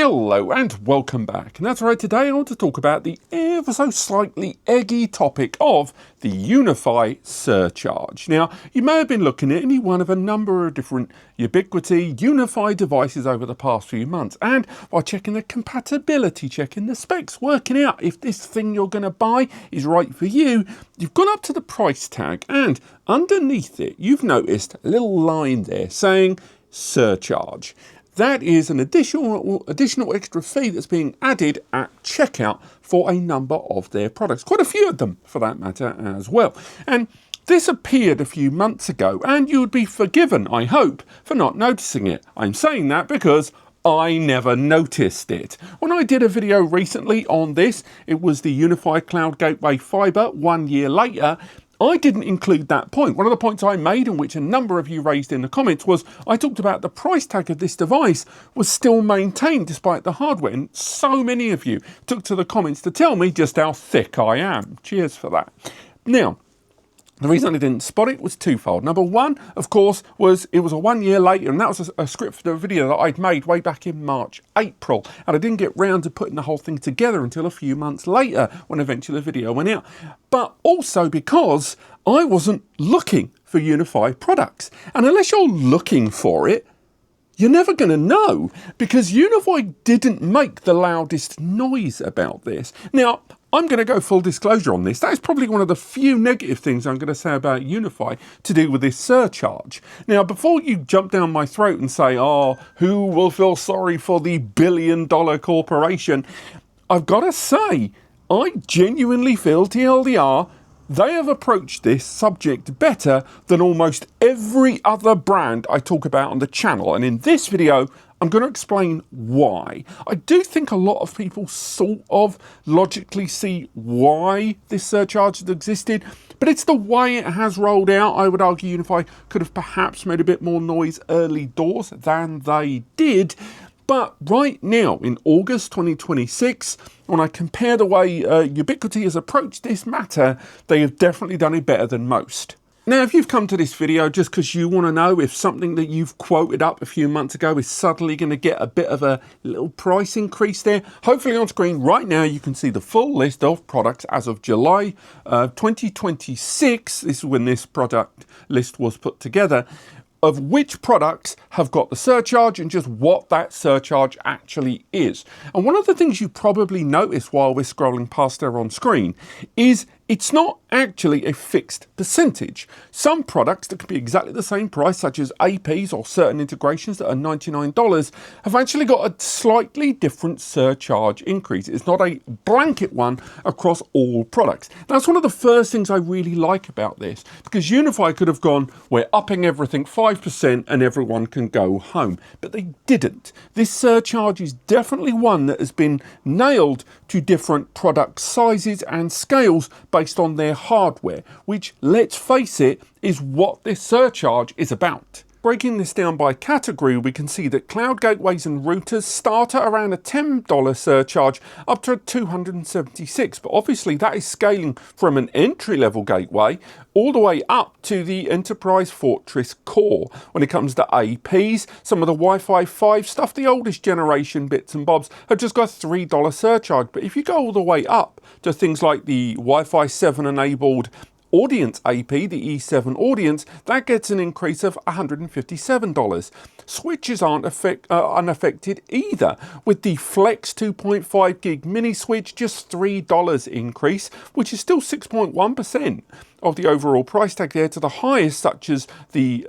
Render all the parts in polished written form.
Hello and welcome back. And that's right, today I want to talk about the ever so slightly eggy topic of the UniFi surcharge. Now, you may have been looking at any one of a number of different Ubiquiti UniFi devices over the past few months, and while checking the compatibility, checking the specs, working out if this thing you're going to buy is right for you, you've gone up to the price tag, and underneath it you've noticed a little line there saying surcharge. That is an additional extra fee that's being added at checkout for a number of their products. Quite a few of them, for that matter, as well. And this appeared a few months ago, and you would be forgiven, I hope, for not noticing it. I'm saying that because I never noticed it. When I did a video recently on this, it was the UniFi Cloud Gateway Fiber 1 year later. I didn't include that point. One of the points I made, and which a number of you raised in the comments, was I talked about the price tag of this device was still maintained despite the hardware. And so many of you took to the comments to tell me just how thick I am. Cheers for that. Now, the reason I didn't spot it was twofold. Number one, of course, was it was a 1 year later, and that was a script for the video that I'd made way back in March, April. And I didn't get round to putting the whole thing together until a few months later, when eventually the video went out. But also because I wasn't looking for UniFi products. And unless you're looking for it, you're never going to know, because UniFi didn't make the loudest noise about this. Now, I'm going to go full disclosure on this. That is probably one of the few negative things I'm going to say about UniFi to do with this surcharge. Now, before you jump down my throat and say, oh, who will feel sorry for the billion-dollar corporation? I've got to say, I genuinely feel TLDR, they have approached this subject better than almost every other brand I talk about on the channel. And in this video, I'm going to explain why. I do think a lot of people sort of logically see why this surcharge has existed, but it's the way it has rolled out. I would argue UniFi could have perhaps made a bit more noise early doors than they did. But right now, in August 2026, when I compare the way Ubiquiti has approached this matter, they have definitely done it better than most. Now, if you've come to this video just because you want to know if something that you've quoted up a few months ago is suddenly going to get a bit of a little price increase there, hopefully on screen right now you can see the full list of products as of July 2026. This is when this product list was put together, of which products have got the surcharge and just what that surcharge actually is. And one of the things you probably notice while we're scrolling past there on screen is it's not actually a fixed percentage. Some products that could be exactly the same price, such as APs or certain integrations that are $99, have actually got a slightly different surcharge increase. It's not a blanket one across all products. That's one of the first things I really like about this, because UniFi could have gone, we're upping everything 5% and everyone can go home. But they didn't. This surcharge is definitely one that has been nailed to different product sizes and scales based on their hardware, which, let's face it, is what this surcharge is about. Breaking this down by category, we can see that cloud gateways and routers start at around a $10 surcharge up to $276, but obviously that is scaling from an entry-level gateway all the way up to the Enterprise Fortress Core. When it comes to APs, some of the Wi-Fi 5 stuff, the oldest generation bits and bobs, have just got a $3 surcharge. But if you go all the way up to things like the Wi-Fi 7 enabled Audience AP, the E7 Audience, that gets an increase of $157. Switches aren't unaffected either, with the Flex 2.5 gig mini switch just $3 increase, which is still 6.1% of the overall price tag there, to the highest, such as the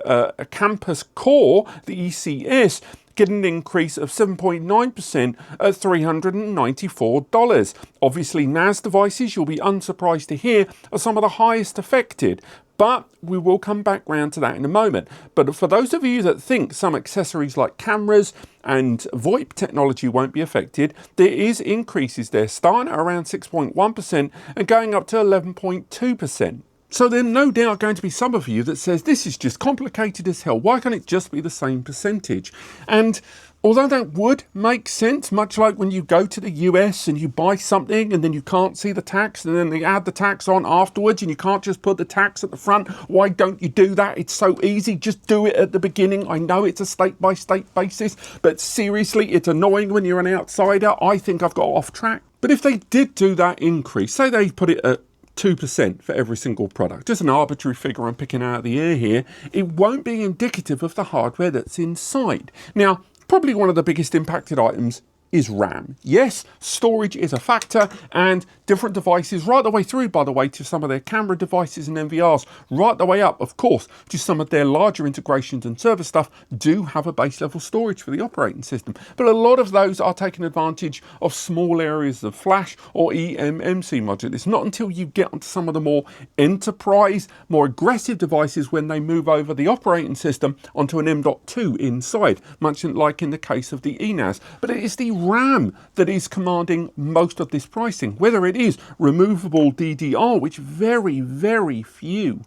Campus Core, the ECS, get an increase of 7.9% at $394. Obviously, NAS devices, you'll be unsurprised to hear, are some of the highest affected, but we will come back round to that in a moment. But for those of you that think some accessories like cameras and VoIP technology won't be affected, there is increases there, starting at around 6.1% and going up to 11.2%. So there's no doubt going to be some of you that says this is just complicated as hell. Why can't it just be the same percentage? And Although that would make sense, much like when you go to the US and you buy something and then you can't see the tax and then they add the tax on afterwards and you can't just put the tax at the front. Why don't you do that? It's so easy. Just do it at the beginning. I know it's a state-by-state basis, but seriously, it's annoying when you're an outsider. I think I've got off track. But if they did do that increase, say they put it at 2% for every single product, just an arbitrary figure I'm picking out of the air here, it won't be indicative of the hardware that's inside. Now, probably one of the biggest impacted items is RAM. Yes, storage is a factor, and different devices right the way through, by the way, to some of their camera devices and NVRs, right the way up, of course, to some of their larger integrations and server stuff do have a base level storage for the operating system. But a lot of those are taking advantage of small areas of flash or eMMC module. It's not until you get onto some of the more enterprise, more aggressive devices when they move over the operating system onto an M.2 inside, much like in the case of the eNAS. But it is the RAM that is commanding most of this pricing, whether it is removable DDR, which very, very few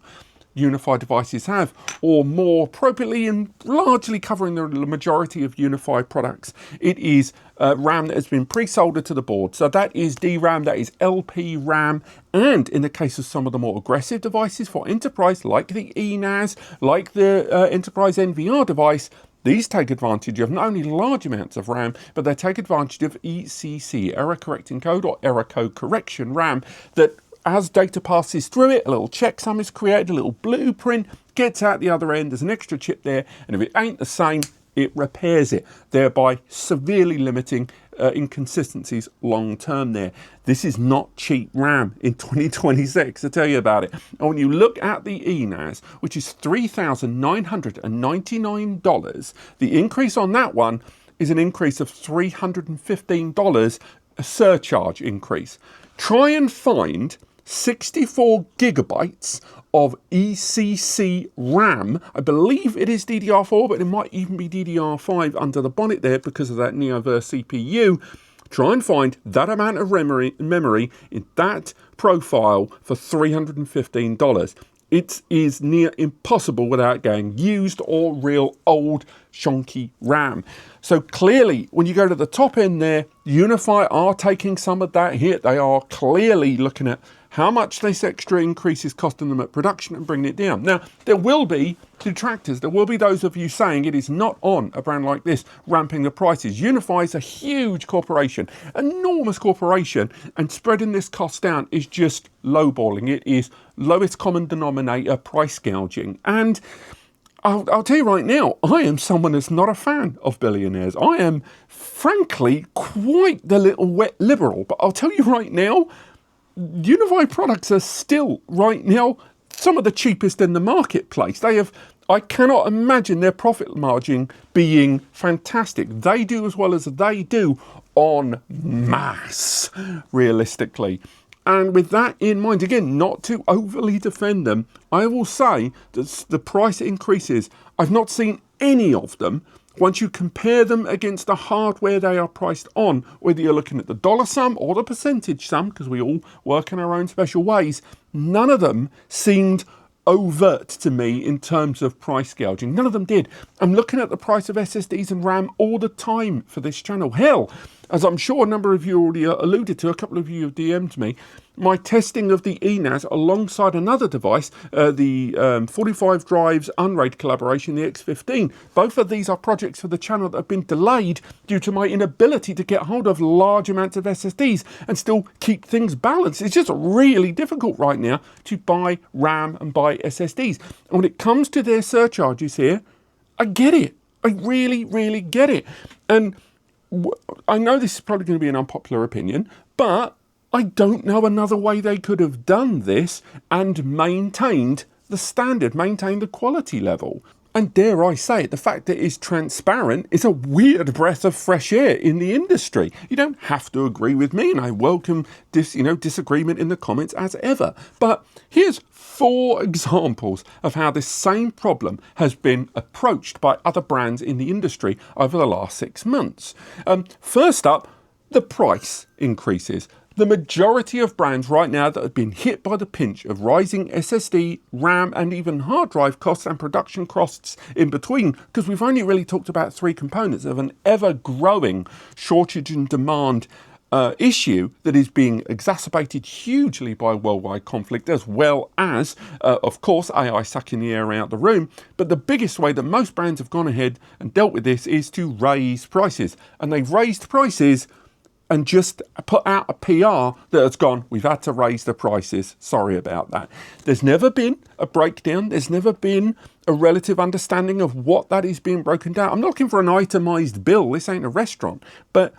UniFi devices have, or more appropriately and largely covering the majority of UniFi products, it is RAM that has been pre-soldered to the board. So that is DRAM, that is LP RAM, and in the case of some of the more aggressive devices for enterprise, like the eNAS, like the enterprise NVR device, these take advantage of not only large amounts of RAM, but they take advantage of ECC, error correcting code or error code correction RAM, that as data passes through it, a little checksum is created, a little blueprint gets out the other end, there's an extra chip there, and if it ain't the same, it repairs it, thereby severely limiting inconsistencies long term there. This is not cheap RAM in 2026, to tell you about it. And when you look at the eNAS, which is $3,999, the increase on that one is an increase of $315, a surcharge increase. Try and find 64 gigabytes of ECC RAM. I believe it is DDR4, but it might even be DDR5 under the bonnet there because of that Neoverse CPU. Try and find that amount of memory in that profile for $315. It is near impossible without getting used or real old shonky RAM. So clearly, when you go to the top end there, UniFi are taking some of that hit. They are clearly looking at how much this extra increase is costing them at production and bringing it down. Now, there will be detractors. There will be those of you saying it is not on a brand like this ramping the prices. UniFi is a huge corporation, enormous corporation, and spreading this cost down is just lowballing. It is lowest common denominator price gouging. And I'll tell you right now, I am someone that's not a fan of billionaires. I am, frankly, quite the little wet liberal. But I'll tell you right now, UniFi products are still, right now, some of the cheapest in the marketplace. I cannot imagine their profit margin being fantastic. They do as well as they do en masse, realistically. And with that in mind, again, not to overly defend them, I will say that the price increases, I've not seen any of them. Once you compare them against the hardware they are priced on, whether you're looking at the dollar sum or the percentage sum, because we all work in our own special ways, none of them seemed overt to me in terms of price gouging. None of them did. I'm looking at the price of SSDs and RAM all the time for this channel. Hell, as I'm sure a number of you already alluded to, a couple of you have DM'd me, my testing of the eNAS alongside another device, the 45 drives Unraid collaboration, the X15. Both of these are projects for the channel that have been delayed due to my inability to get hold of large amounts of SSDs and still keep things balanced. It's just really difficult right now to buy RAM and buy SSDs. And when it comes to their surcharges here, I get it. I really, really get it. And I know this is probably going to be an unpopular opinion, but I don't know another way they could have done this and maintained the standard, maintained the quality level. And dare I say it, the fact that it's transparent is a weird breath of fresh air in the industry. You don't have to agree with me, and I welcome disagreement in the comments as ever. But here's 4 examples of how this same problem has been approached by other brands in the industry over the last 6 months. First up, the price increases. the majority of brands right now that have been hit by the pinch of rising SSD, RAM, and even hard drive costs and production costs in between, because we've only really talked about three components of an ever-growing shortage and demand issue that is being exacerbated hugely by worldwide conflict, as well as, of course, AI sucking the air out the room. But the biggest way that most brands have gone ahead and dealt with this is to raise prices. And they've raised prices and just put out a PR that has gone, we've had to raise the prices. Sorry about that. There's never been a breakdown. There's never been a relative understanding of what that is being broken down. I'm not looking for an itemized bill. This ain't a restaurant. But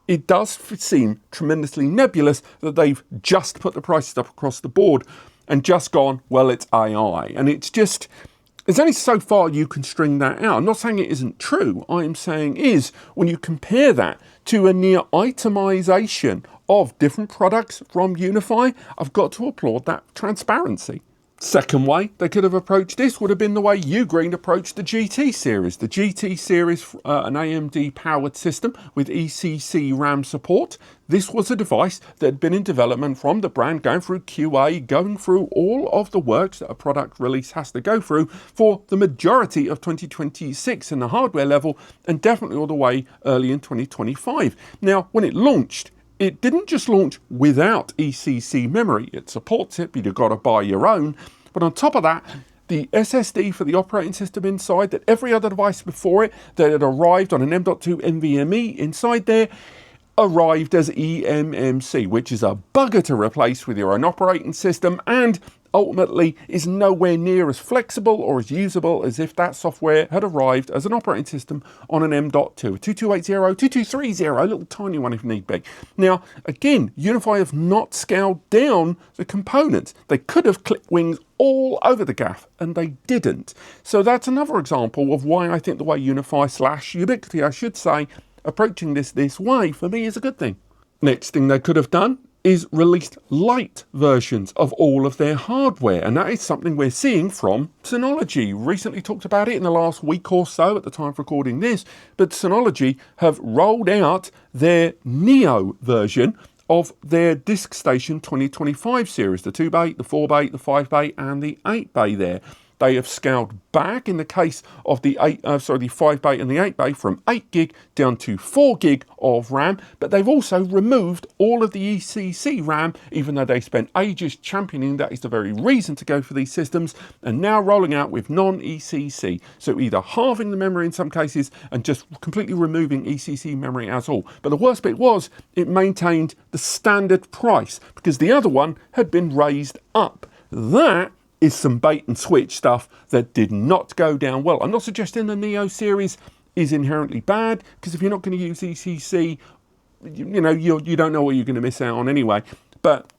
it does seem tremendously nebulous that they've just put the prices up across the board and just gone, well, it's AI. And it's just, there's only so far you can string that out. I'm not saying it isn't true. I'm saying is when you compare that to a near itemization of different products from UniFi, I've got to applaud that transparency. Second way they could have approached this would have been the way UGREEN approached the GT series. The GT series, an AMD powered system with ECC RAM support. This was a device that had been in development from the brand, going through QA, going through all of the works that a product release has to go through for the majority of 2026 in the hardware level, and definitely all the way early in 2025. Now, when it launched, it didn't just launch without ECC memory. It supports it, but you've got to buy your own. But on top of that, the SSD for the operating system inside that every other device before it that had arrived on an M.2 NVMe inside there arrived as eMMC, which is a bugger to replace with your own operating system and ultimately is nowhere near as flexible or as usable as if that software had arrived as an operating system on an M.2, a 2280, 2230, a little tiny one if need be. Now, again, UniFi have not scaled down the components. They could have clipped wings all over the gaff, and they didn't. So that's another example of why I think the way UniFi / Ubiquiti, I should say, approaching this way, for me, is a good thing. Next thing they could have done is released light versions of all of their hardware, and that is something we're seeing from Synology. Recently talked about it in the last week or so at the time of recording this, but Synology have rolled out their Neo version of their DiskStation 2025 series, the 2-bay, the 4-bay, the 5-bay, and the 8-bay there. They have scaled back in the case of the 5-bay and the 8-bay from 8 gig down to 4 gig of RAM, but they've also removed all of the ECC RAM, even though they spent ages championing that is the very reason to go for these systems, and now rolling out with non-ECC. So either halving the memory in some cases and just completely removing ECC memory at all. But the worst bit was it maintained the standard price because the other one had been raised up. That is some bait and switch stuff that did not go down well. I'm not suggesting the Neo series is inherently bad, because if you're not going to use ECC, you don't know what you're going to miss out on anyway. But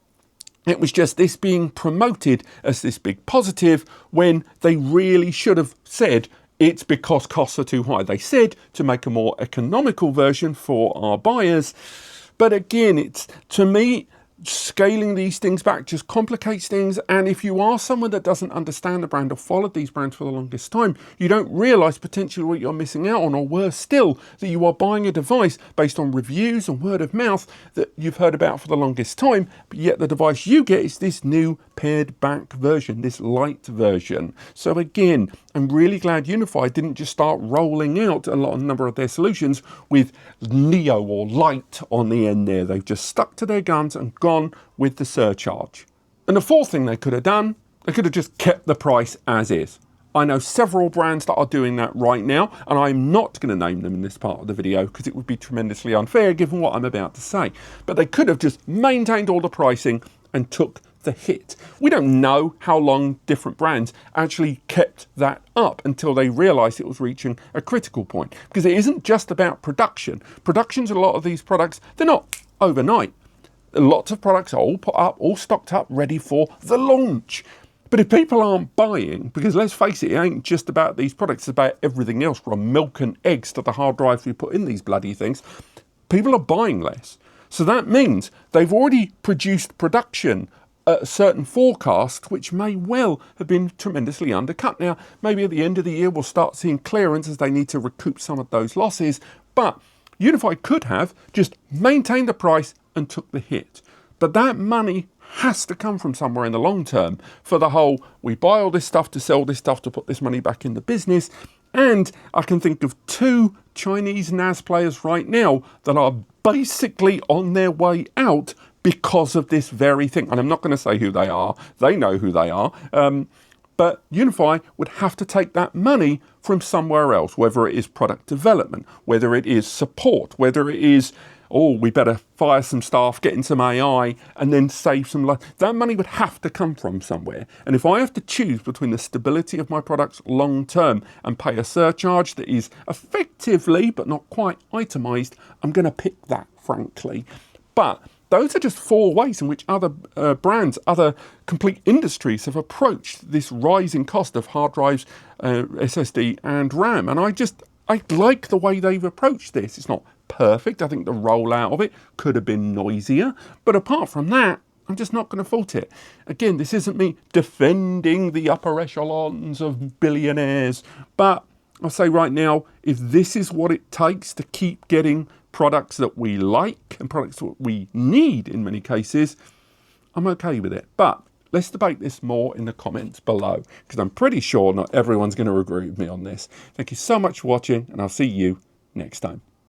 it was just this being promoted as this big positive when they really should have said it's because costs are too high. They said to make a more economical version for our buyers. But again, it's, to me, scaling these things back just complicates things, and if you are someone that doesn't understand the brand or followed these brands for the longest time, you don't realise potentially what you're missing out on, or worse still, that you are buying a device based on reviews and word of mouth that you've heard about for the longest time, but yet the device you get is this new pared back version, this light version. So again, I'm really glad UniFi didn't just start rolling out a number of their solutions with Neo or Light on the end there. They've just stuck to their guns and gone with the Surcharge. And the fourth thing they could have done, they could have just kept the price as is. I know several brands that are doing that right now, and I'm not going to name them in this part of the video because it would be tremendously unfair given what I'm about to say. But they could have just maintained all the pricing and took the hit. We don't know how long different brands actually kept that up until they realized it was reaching a critical point, because it isn't just about production. Productions, a lot of these products, they're not overnight. Lots of products are all put up, all stocked up, ready for the launch. But if people aren't buying, because let's face it, it ain't just about these products, it's about everything else from milk and eggs to the hard drives we put in these bloody things, people are buying less. So that means they've already produced production at a certain forecast, which may well have been tremendously undercut. Now, maybe at the end of the year, we'll start seeing clearance as they need to recoup some of those losses. But UniFi could have just maintained the price and took the hit. But that money has to come from somewhere in the long term for the whole, we buy all this stuff to sell this stuff to put this money back in the business. And I can think of 2 Chinese NAS players right now that are basically on their way out because of this very thing. And I'm not going to say who they are. They know who they are. But UniFi would have to take that money from somewhere else, whether it is product development, whether it is support, whether it is, oh, we better fire some staff, get in some AI, and then save some life. That money would have to come from somewhere. And if I have to choose between the stability of my products long term and pay a surcharge that is effectively, but not quite itemized, I'm going to pick that, frankly. But those are just 4 ways in which other brands, other complete industries have approached this rising cost of hard drives, SSD and RAM. And I like the way they've approached this. It's not perfect. I think the rollout of it could have been noisier. But apart from that, I'm just not going to fault it. Again, this isn't me defending the upper echelons of billionaires. But I'll say right now, if this is what it takes to keep getting products that we like and products that we need in many cases, I'm okay with it. But let's debate this more in the comments below, because I'm pretty sure not everyone's going to agree with me on this. Thank you so much for watching, and I'll see you next time.